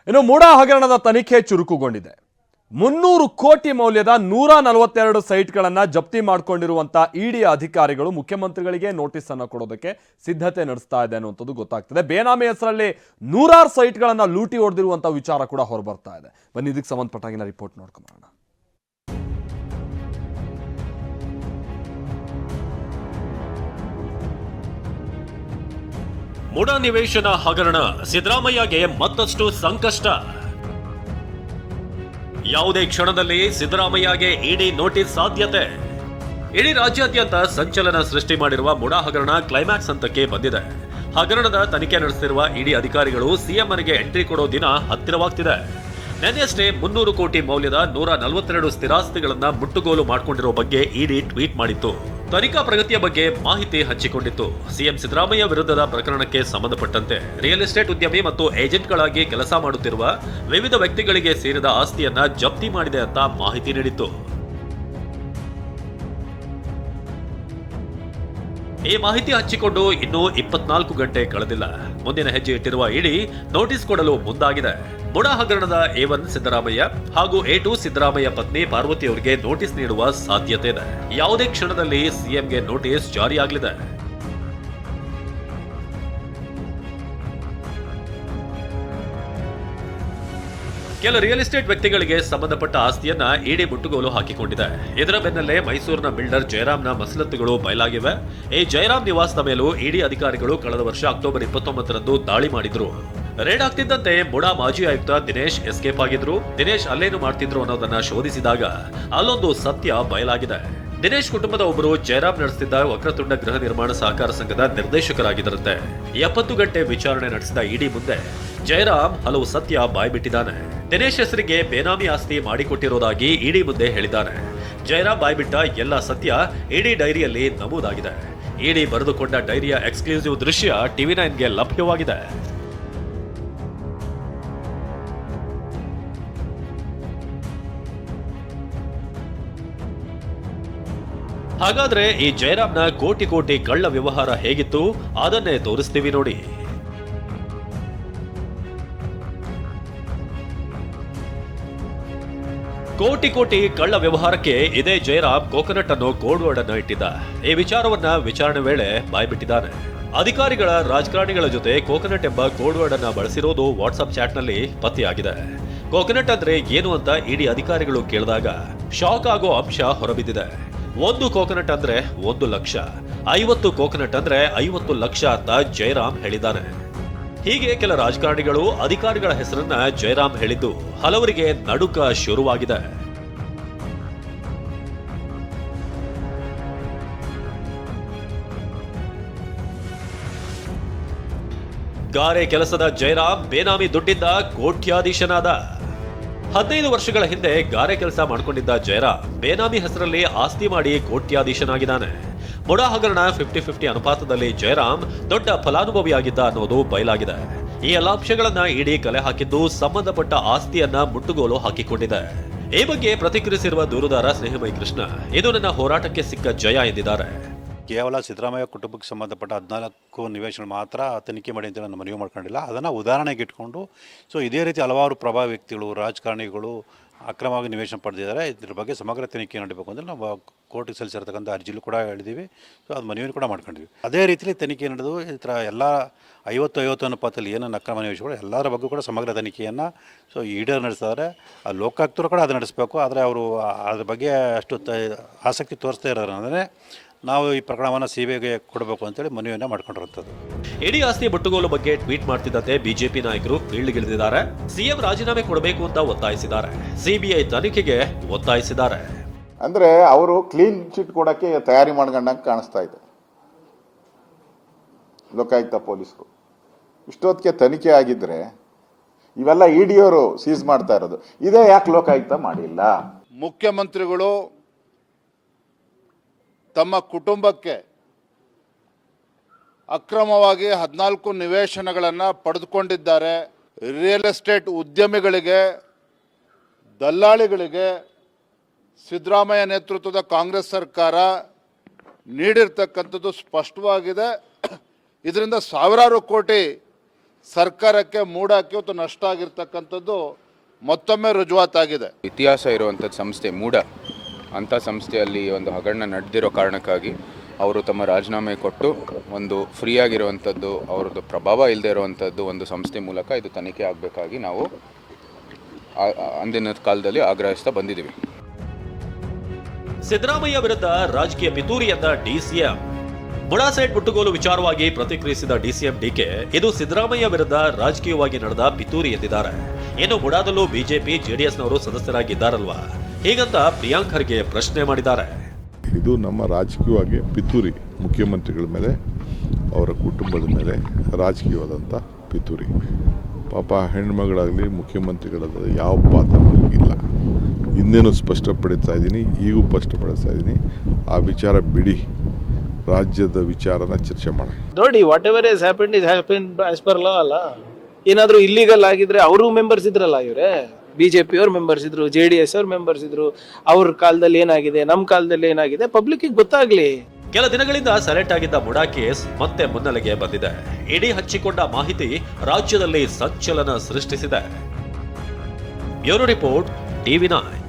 ಇನ್ನು ಮುಡಾ ಹಗರಣದ ತನಿಖೆ ಚುರುಕುಗೊಂಡಿದೆ. 300 ಕೋಟಿ ಮೌಲ್ಯದ 142 ಸೈಟ್ಗಳನ್ನು ಜಪ್ತಿ ಮಾಡಿಕೊಂಡಿರುವಂತ ಇಡಿ ಅಧಿಕಾರಿಗಳು ಮುಖ್ಯಮಂತ್ರಿಗಳಿಗೆ ನೋಟಿಸ್ ಅನ್ನು ಕೊಡೋದಕ್ಕೆ ಸಿದ್ಧತೆ ನಡೆಸ್ತಾ ಇದೆ ಅನ್ನುವಂಥದ್ದು ಗೊತ್ತಾಗ್ತದೆ. ಬೇನಾಮಿ ಹೆಸರಲ್ಲಿ 100 ಸೈಟ್ಗಳನ್ನು ಲೂಟಿ ಹೊಡೆದಿರುವಂತ ವಿಚಾರ ಕೂಡ ಹೊರಬರ್ತಾ ಇದೆ. ಬನ್ನಿ ಇದಕ್ಕೆ ಸಂಬಂಧಪಟ್ಟಾಗಿನ ರಿಪೋರ್ಟ್ ನೋಡ್ಕೊಂಬರೋಣ. ಮುಡಾ ನಿವೇಶನ ಹಗರಣ ಸಿದ್ದರಾಮಯ್ಯಗೆ ಮತ್ತಷ್ಟು ಸಂಕಷ್ಟ. ಯಾವುದೇ ಕ್ಷಣದಲ್ಲಿ ಸಿದ್ದರಾಮಯ್ಯಗೆ ಇಡಿ ನೋಟಿಸ್ ಸಾಧ್ಯತೆ. ಇಡೀ ರಾಜ್ಯಾದ್ಯಂತ ಸಂಚಲನ ಸೃಷ್ಟಿ ಮಾಡಿರುವ ಮುಡಾ ಹಗರಣ ಕ್ಲೈಮ್ಯಾಕ್ಸ್ ಹಂತಕ್ಕೆ ಬಂದಿದೆ. ಹಗರಣದ ತನಿಖೆ ನಡೆಸುತ್ತಿರುವ ಇಡಿ ಅಧಿಕಾರಿಗಳು ಸಿಎಂ ಮನೆಗೆ ಎಂಟ್ರಿ ಕೊಡೋ ದಿನ ಹತ್ತಿರವಾಗ್ತಿದೆ. ನಿನ್ನೆಯಷ್ಟೇ 300 ಕೋಟಿ ಮೌಲ್ಯದ 142 ಸ್ಥಿರಾಸ್ತಿಗಳನ್ನ ಮುಟ್ಟುಗೋಲು ಮಾಡಿಕೊಂಡಿರೋ ಬಗ್ಗೆ ಇಡಿ ಟ್ವೀಟ್ ಮಾಡಿತ್ತು. ತನಿಖಾ ಪ್ರಗತಿಯ ಬಗ್ಗೆ ಮಾಹಿತಿ ಹಂಚಿಕೊಂಡಿತ್ತು. ಸಿಎಂ ಸಿದ್ದರಾಮಯ್ಯ ವಿರುದ್ಧದ ಪ್ರಕರಣಕ್ಕೆ ಸಂಬಂಧಪಟ್ಟಂತೆ ರಿಯಲ್ ಎಸ್ಟೇಟ್ ಉದ್ಯಮಿ ಮತ್ತು ಏಜೆಂಟ್ಗಳಾಗಿ ಕೆಲಸ ಮಾಡುತ್ತಿರುವ ವಿವಿಧ ವ್ಯಕ್ತಿಗಳಿಗೆ ಸೇರಿದ ಆಸ್ತಿಯನ್ನ ಜಪ್ತಿ ಮಾಡಿದೆ ಅಂತ ಮಾಹಿತಿ ನೀಡಿತ್ತು. ಈ ಮಾಹಿತಿ ಹಂಚಿಕೊಂಡು ಇನ್ನೂ 24 ಗಂಟೆ ಕಳೆದಿಲ್ಲ. ಮುಂದಿನ ಹೆಜ್ಜೆ ಇಟ್ಟಿರುವ ಇಡಿ ನೋಟಿಸ್ ಕೊಡಲು ಮುಂದಾಗಿದೆ. ಮುಡಾ ಹಗರಣದ A1 ಸಿದ್ದರಾಮಯ್ಯ ಹಾಗೂ A2 ಸಿದ್ದರಾಮಯ್ಯ ಪತ್ನಿ ಪಾರ್ವತಿ ಅವರಿಗೆ ನೋಟಿಸ್ ನೀಡುವ ಸಾಧ್ಯತೆ ಇದೆ. ಯಾವುದೇ ಕ್ಷಣದಲ್ಲಿ ಸಿಎಂಗೆ ನೋಟಿಸ್ ಜಾರಿಯಾಗಲಿದೆ. ಕೆಲ ರಿಯಲ್ ಎಸ್ಟೇಟ್ ವ್ಯಕ್ತಿಗಳಿಗೆ ಸಂಬಂಧಪಟ್ಟ ಆಸ್ತಿಯನ್ನ ಇಡಿ ಮುಟ್ಟುಗೋಲು ಹಾಕಿಕೊಂಡಿದೆ. ಇದರ ಬೆನ್ನಲ್ಲೇ ಮೈಸೂರಿನ ಬಿಲ್ಡರ್ ಜಯರಾಮ್ನ ಮಸಲತ್ತುಗಳು ಬಯಲಾಗಿವೆ. ಈ ಜಯರಾಮ್ ನಿವಾಸದ ಮೇಲೂ ಇಡಿ ಅಧಿಕಾರಿಗಳು ಕಳೆದ ವರ್ಷ ಅಕ್ಟೋಬರ್ 29ರಂದು ದಾಳಿ ಮಾಡಿದ್ರು. ರೇಡ್ ಆಗ್ತಿದ್ದಂತೆ ಮುಡಾ ಮಾಜಿ ಆಯುಕ್ತ ದಿನೇಶ್ ಎಸ್ಕೇಪ್ ಆಗಿದ್ರು. ದಿನೇಶ್ ಅಲ್ಲೇನು ಮಾಡ್ತಿದ್ರು ಅನ್ನೋದನ್ನ ಶೋಧಿಸಿದಾಗ ಅಲ್ಲೊಂದು ಸತ್ಯ ಬಯಲಾಗಿದೆ. ದಿನೇಶ್ ಕುಟುಂಬದ ಒಬ್ಬರು ಜಯರಾಮ್ ನಡೆಸುತ್ತಿದ್ದ ವಕ್ರತುಂಡ ಗೃಹ ನಿರ್ಮಾಣ ಸಹಕಾರ ಸಂಘದ ನಿರ್ದೇಶಕರಾಗಿದ್ದರಂತೆ. 70 ಗಂಟೆ ವಿಚಾರಣೆ ನಡೆಸಿದ ಇಡಿ ಮುಂದೆ ಜಯರಾಮ್ ಹಲವು ಸತ್ಯ ಬಾಯ್ಬಿಟ್ಟಿದ್ದಾನೆ. ದಿನೇಶ್ ಹೆಸರಿಗೆ ಬೇನಾಮಿ ಆಸ್ತಿ ಮಾಡಿಕೊಟ್ಟಿರೋದಾಗಿ ಇಡಿ ಮುಂದೆ ಹೇಳಿದ್ದಾನೆ. ಜಯರಾಮ್ ಬಾಯ್ಬಿಟ್ಟ ಎಲ್ಲ ಸತ್ಯ ಇಡಿ ಡೈರಿಯಲ್ಲಿ ನಮೂದಾಗಿದೆ. ಇಡಿ ಬರೆದುಕೊಂಡ ಡೈರಿಯ ಎಕ್ಸ್ಕ್ಲೂಸಿವ್ ದೃಶ್ಯ TV9ಗೆ ಲಭ್ಯವಾಗಿದೆ. ಹಾಗಾದ್ರೆ ಈ ಜಯರಾಮ್ನ ಕೋಟಿ ಕೋಟಿ ಕಳ್ಳ ವ್ಯವಹಾರ ಹೇಗಿತ್ತು ಅದನ್ನೇ ತೋರಿಸ್ತೀವಿ ನೋಡಿ. ಕೋಟಿ ಕೋಟಿ ಕಳ್ಳ ವ್ಯವಹಾರಕ್ಕೆ ಇದೇ ಜಯರಾಮ್ ಕೋಕೋನಟ್ ಅನ್ನೋ ಕೋಡ್ ವರ್ಡ್ ಅನ್ನು ಇಟ್ಟಿದ್ದ. ಈ ವಿಚಾರವನ್ನ ವಿಚಾರಣೆ ವೇಳೆ ಬಾಯ್ಬಿಟ್ಟಿದ್ದಾನೆ. ಅಧಿಕಾರಿಗಳ ರಾಜಕಾರಣಿಗಳ ಜೊತೆ ಕೋಕೋನಟ್ ಎಂಬ ಕೋಡ್ ವರ್ಡ್ ಅನ್ನ ಬಳಸಿರೋದು ವಾಟ್ಸ್ಆಪ್ ಚಾಟ್ ನಲ್ಲಿ ಪತ್ತೆಯಾಗಿದೆ. ಕೋಕೋನಟ್ ಅಂದ್ರೆ ಏನು ಅಂತ ಇಡಿ ಅಧಿಕಾರಿಗಳು ಕೇಳಿದಾಗ ಶಾಕ್ ಆಗೋ ಅಂಶ ಹೊರಬಿದ್ದಿದೆ. 1 ಕೋಕೋನಟ್ ಅಂದ್ರೆ 1 ಲಕ್ಷ, 50 ಕೋಕೋನಟ್ ಅಂದ್ರೆ 50 ಲಕ್ಷ ಅಂತ ಜಯರಾಮ್ ಹೇಳಿದ್ದಾನೆ. ಹೀಗೆ ಕೆಲ ರಾಜಕಾರಣಿಗಳು ಅಧಿಕಾರಿಗಳ ಹೆಸರನ್ನ ಜಯರಾಮ್ ಹೇಳಿದ್ದು ಹಲವರಿಗೆ ನಡುಕ ಶುರುವಾಗಿದೆ. ಗಾರೆ ಕೆಲಸದ ಜಯರಾಮ್ ಬೇನಾಮಿ ದುಡ್ಡಿಂದ ಕೋಟ್ಯಾಧೀಶನಾದ. 15 ವರ್ಷಗಳ ಹಿಂದೆ ಗಾರೆ ಕೆಲಸ ಮಾಡಿಕೊಂಡಿದ್ದ ಜಯರಾಮ್ ಬೇನಾಮಿ ಹೆಸರಲ್ಲಿ ಆಸ್ತಿ ಮಾಡಿ ಕೋಟ್ಯಾಧೀಶನಾಗಿದ್ದಾನೆ. ಮುಡಾ ಹಗರಣ 50-50 ಅನುಪಾತದಲ್ಲಿ ಜಯರಾಮ್ ದೊಡ್ಡ ಫಲಾನುಭವಿಯಾಗಿದ್ದ ಅನ್ನೋದು ಬಯಲಾಗಿದೆ. ಈ ಎಲ್ಲ ಅಂಶಗಳನ್ನ ಇಡಿ ಕಲೆ ಹಾಕಿದ್ದು ಸಂಬಂಧಪಟ್ಟ ಆಸ್ತಿಯನ್ನ ಮುಟ್ಟುಗೋಲು ಹಾಕಿಕೊಂಡಿದೆ. ಈ ಬಗ್ಗೆ ಪ್ರತಿಕ್ರಿಯಿಸಿರುವ ದೂರುದಾರ ಸ್ನೇಹಮಯಿ ಕೃಷ್ಣ, ಇದು ನನ್ನ ಹೋರಾಟಕ್ಕೆ ಸಿಕ್ಕ ಜಯ ಎಂದಿದ್ದಾರೆ. ಕೇವಲ ಸಿದ್ದರಾಮಯ್ಯ ಕುಟುಂಬಕ್ಕೆ ಸಂಬಂಧಪಟ್ಟ 14 ನಿವೇಶನ ಮಾತ್ರ ತನಿಖೆ ಮಾಡಿ ಅಂತ ನಾನು ಮನವಿ ಮಾಡ್ಕೊಂಡಿಲ್ಲ. ಅದನ್ನು ಉದಾಹರಣೆಗೆ ಇಟ್ಕೊಂಡು ಇದೇ ರೀತಿ ಹಲವಾರು ಪ್ರಭಾವಿ ವ್ಯಕ್ತಿಗಳು, ರಾಜಕಾರಣಿಗಳು ಅಕ್ರಮವಾಗಿ ನಿವೇಶನ ಪಡೆದಿದ್ದಾರೆ. ಇದ್ರ ಬಗ್ಗೆ ಸಮಗ್ರ ತನಿಖೆ ನಡೀಬೇಕು ಅಂದರೆ ನಾವು ಕೋರ್ಟಿಗೆ ಸಲ್ಲಿಸಿರ್ತಕ್ಕಂಥ ಅರ್ಜಿಲೂ ಕೂಡ ಹೇಳಿದ್ದೀವಿ. ಅದು ಮನವಿಯನ್ನು ಕೂಡ ಮಾಡ್ಕೊಂಡಿದ್ವಿ. ಅದೇ ರೀತಿಯಲ್ಲಿ ತನಿಖೆ ನಡೆದು ಈ ಥರ ಎಲ್ಲ 50-50 ಅನುಪಾತದಲ್ಲಿ ಏನೇನು ಅಕ್ರಮ ನಿವೇಶಗಳು ಎಲ್ಲರ ಬಗ್ಗೆ ಕೂಡ ಸಮಗ್ರ ತನಿಖೆಯನ್ನು ಇಡಿ ನಡೆಸ್ತಾರೆ. ಲೋಕಾಯುಕ್ತರು ಕೂಡ ಅದು ನಡೆಸಬೇಕು. ಆದರೆ ಅವರು ಅದ್ರ ಬಗ್ಗೆ ಅಷ್ಟು ಆಸಕ್ತಿ ತೋರಿಸ್ತಾ ಇರೋದ್ರೆ ನಾವು ಈ ಪ್ರಕರಣವನ್ನು ಸಿಬಿಐಗೆ ಕೊಡಬೇಕು ಅಂತೇಳಿ ಮನವಿಯನ್ನು ಮಾಡ್ಕೊಂಡಿರುತ್ತದೆ. ಇಡೀ ಆಸ್ತಿ ಮುಟ್ಟುಗೋಲು ಬಗ್ಗೆ ಟ್ವೀಟ್ ಮಾಡ್ತಿದ್ದಂತೆ ಬಿಜೆಪಿ ನಾಯಕರು ಫೀಲ್ಡ್ಗಿಳಿದಿದ್ದಾರೆ. ಸಿಎಂ ರಾಜೀನಾಮೆ ಕೊಡಬೇಕು ಅಂತ ಒತ್ತಾಯಿಸಿದ್ದಾರೆ. ಸಿಬಿಐ ತನಿಖೆಗೆ ಒತ್ತಾಯಿಸಿದ್ದಾರೆ. ಅಂದರೆ ಅವರು ಕ್ಲೀನ್ ಚಿಟ್ ಕೊಡೋಕ್ಕೆ ತಯಾರಿ ಮಾಡ್ಕೊಂಡಂಗೆ ಕಾಣಿಸ್ತಾ ಇದೆ ಲೋಕಾಯುಕ್ತ ಪೊಲೀಸರು. ಇಷ್ಟೊತ್ತಿಗೆ ತನಿಖೆ ಆಗಿದ್ರೆ ಇವೆಲ್ಲ ಇಡಿಯವರು ಸೀಸ್ ಮಾಡ್ತಾ ಇರೋದು. ಇದೇ ಯಾಕೆ ಲೋಕಾಯುಕ್ತ ಮಾಡಿಲ್ಲ? ಮುಖ್ಯಮಂತ್ರಿಗಳು ತಮ್ಮ ಕುಟುಂಬಕ್ಕೆ ಅಕ್ರಮವಾಗಿ 14 ನಿವೇಶನಗಳನ್ನು ಪಡೆದುಕೊಂಡಿದ್ದಾರೆ. ರಿಯಲ್ ಎಸ್ಟೇಟ್ ಉದ್ಯಮಿಗಳಿಗೆ, ದಲ್ಲಾಳಿಗಳಿಗೆ ಸಿದ್ದರಾಮಯ್ಯ ನೇತೃತ್ವದ ಕಾಂಗ್ರೆಸ್ ಸರ್ಕಾರ ನೀಡಿರ್ತಕ್ಕಂಥದ್ದು ಸ್ಪಷ್ಟವಾಗಿದೆ. ಇದರಿಂದ ಸಾವಿರಾರು ಕೋಟಿ ಸರ್ಕಾರಕ್ಕೆ ಮೂಡಾಕಿ ಇವತ್ತು ನಷ್ಟ ಆಗಿರ್ತಕ್ಕಂಥದ್ದು ಮತ್ತೊಮ್ಮೆ ರುಜುವಾತಾಗಿದೆ. ಇತಿಹಾಸ ಇರುವಂಥದ್ದು ಸಂಸ್ಥೆ ಮೂಡ ಅಂಥ ಸಂಸ್ಥೆಯಲ್ಲಿ ಒಂದು ಹಗರಣ ನಡೆದಿರೋ ಕಾರಣಕ್ಕಾಗಿ ಅವರು ತಮ್ಮ ರಾಜೀನಾಮೆ ಕೊಟ್ಟು ಒಂದು ಫ್ರೀ ಆಗಿರುವಂಥದ್ದು, ಅವ್ರದ್ದು ಪ್ರಭಾವ ಇಲ್ಲದೆ ಇರುವಂಥದ್ದು ಒಂದು ಸಂಸ್ಥೆ ಮೂಲಕ ಇದು ತನಿಖೆ ಆಗಬೇಕಾಗಿ ನಾವು ಅಂದಿನ ಕಾಲದಲ್ಲಿ ಆಗ್ರಹಿಸ್ತಾ ಬಂದಿದ್ದೀವಿ. ಸಿದ್ದರಾಮಯ್ಯ ವಿರುದ್ಧ ರಾಜಕೀಯ ಪಿತೂರಿ ಎಂದ ಡಿಸಿಎಂ. ಮುಡಾ ಸೈಟ್ ಮುಟ್ಟುಗೋಲು ವಿಚಾರವಾಗಿ ಪ್ರತಿಕ್ರಿಯಿಸಿದ ಡಿಸಿಎಂ ಡಿಕೆ ಇದು ಸಿದ್ದರಾಮಯ್ಯ ವಿರುದ್ಧ ರಾಜಕೀಯವಾಗಿ ನಡೆದ ಪಿತೂರಿ ಎಂದಿದ್ದಾರೆ. ಇನ್ನು ಮುಡಾದಲ್ಲೂ ಬಿಜೆಪಿ ಜೆಡಿಎಸ್ನವರು ಸದಸ್ಯರಾಗಿದ್ದಾರಲ್ವಾ, ಹೀಗಂತ ಪ್ರಿಯಾಂಕ್ ಖರ್ಗೆ ಪ್ರಶ್ನೆ ಮಾಡಿದ್ದಾರೆ. ಇದು ನಮ್ಮ ರಾಜಕೀಯವಾಗಿ ಪಿತೂರಿ, ಮುಖ್ಯಮಂತ್ರಿಗಳ ಮೇಲೆ ಅವರ ಕುಟುಂಬದ ಮೇಲೆ ರಾಜಕೀಯವಾದಂಥ ಪಿತೂರಿ. ಪಾಪ ಹೆಣ್ಮಗಳಾಗಲಿ ಮುಖ್ಯಮಂತ್ರಿಗಳಾಗಲಿ ಯಾವ ಪಾತ್ರ ಇಲ್ಲ. ಹಿಂದೇನೂ ಸ್ಪಷ್ಟಪಡಿಸ್ತಾ ಇದ್ದೀನಿ, ಈಗೂ ಸ್ಪಷ್ಟಪಡಿಸ್ತಾ ಇದ್ದೀನಿ, ಆ ವಿಚಾರ ಬಿಡಿ, ರಾಜ್ಯದ ವಿಚಾರನ ಚರ್ಚೆ ಮಾಡೋಣ. ನೋಡಿ, what ever is happened as per law ಅಲ್ಲ. ಏನಾದರೂ ಇಲ್ಲಿಗಲ್ ಆಗಿದ್ರೆ ಅವರು ಮೆಂಬರ್ಸ್ ಇದ್ರಲ್ಲ, ಇವರೇ ಬಿಜೆಪಿ ಅವ್ರ ಮೆಂಬರ್ಸ್ ಇದ್ರು, JDS ಅವ್ರ ಮೆಂಬರ್ಸ್ ಇದ್ರು. ಅವ್ರ ಕಾಲದಲ್ಲಿ ಏನಾಗಿದೆ, ನಮ್ಮ ಕಾಲದಲ್ಲಿ ಏನಾಗಿದೆ ಪಬ್ಲಿಕ್ಕಿಗೆ ಗೊತ್ತಾಗ್ಲಿ. ಕೆಲ ದಿನಗಳಿಂದ ಸೈಲೆಂಟ್ ಆಗಿದ್ದ ಮುಡಾ ಕೇಸ್ ಮತ್ತೆ ಮುನ್ನೆಲೆಗೆ ಬಂದಿದೆ. ಇಡಿ ಹಂಚಿಕೊಂಡ ಮಾಹಿತಿ ರಾಜ್ಯದಲ್ಲಿ ಸಂಚಲನ ಸೃಷ್ಟಿಸಿದೆ. Bureau report, TV9.